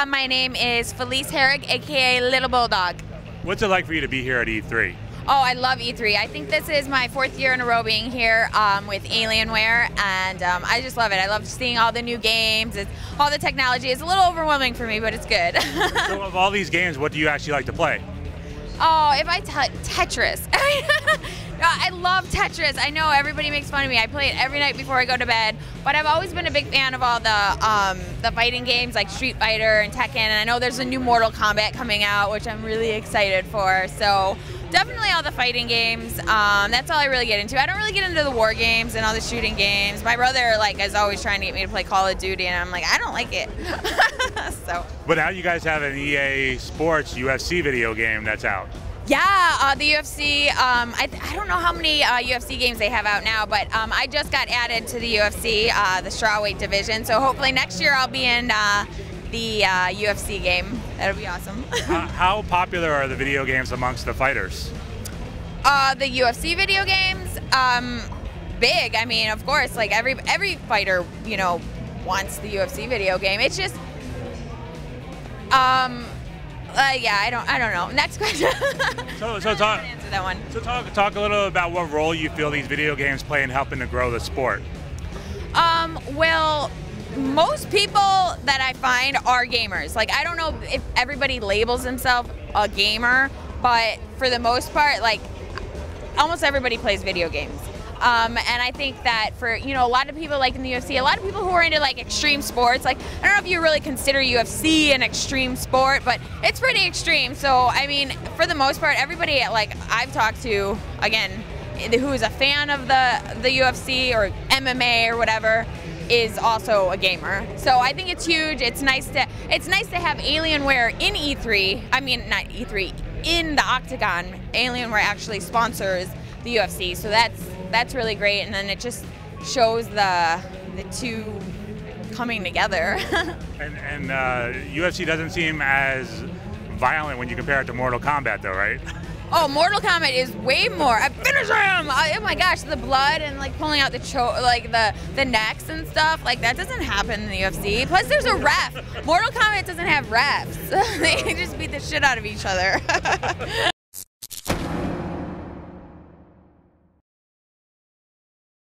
My name is Felice Herrig, aka Little Bulldog. What's it like for you to be here at E3? Oh, I love E3. I think this is my 4th year in a row being here with Alienware, and I just love it. I love seeing all the new games, all the technology. It's a little overwhelming for me, but it's good. So of all these games, what do you actually like to play? Oh, if I Tetris. I love Tetris. I know everybody makes fun of me. I play it every night before I go to bed, but I've always been a big fan of all the fighting games like Street Fighter and Tekken, and I know there's a new Mortal Kombat coming out, which I'm really excited for. So definitely all the fighting games. That's all I really get into. I don't really get into the war games and all the shooting games. My brother is always trying to get me to play Call of Duty, and I'm like, I don't like it. So. But now you guys have an EA Sports UFC video game that's out. Yeah, the UFC, I don't know how many UFC games they have out now, but I just got added to the UFC, the strawweight division, so hopefully next year I'll be in the UFC game. That'll be awesome. How popular are the video games amongst the fighters? The UFC video games, big. I mean, of course, like every fighter, wants the UFC video game. It's just, yeah, I don't know. Next question. So answer that one. So talk a little about what role you feel these video games play in helping to grow the sport. Well, most people that I find are gamers. Like, I don't know if everybody labels themselves a gamer, but for the most part, almost everybody plays video games. And I think that for, a lot of people in the UFC, a lot of people who are into extreme sports, I don't know if you really consider UFC an extreme sport, but it's pretty extreme. So, I mean, for the most part, everybody I've talked to, again, who is a fan of the UFC or MMA or whatever, is also a gamer. So I think it's huge. It's nice to have Alienware in E3. I mean, not E3, in the Octagon. Alienware actually sponsors the UFC, so that's really great, and then it just shows the two coming together. and UFC doesn't seem as violent when you compare it to Mortal Kombat, though, right? Oh, Mortal Kombat is way more. I finish him! Oh my gosh, the blood and pulling out the necks and stuff, that doesn't happen in the UFC. Plus, there's a ref. Mortal Kombat doesn't have refs. They just beat the shit out of each other.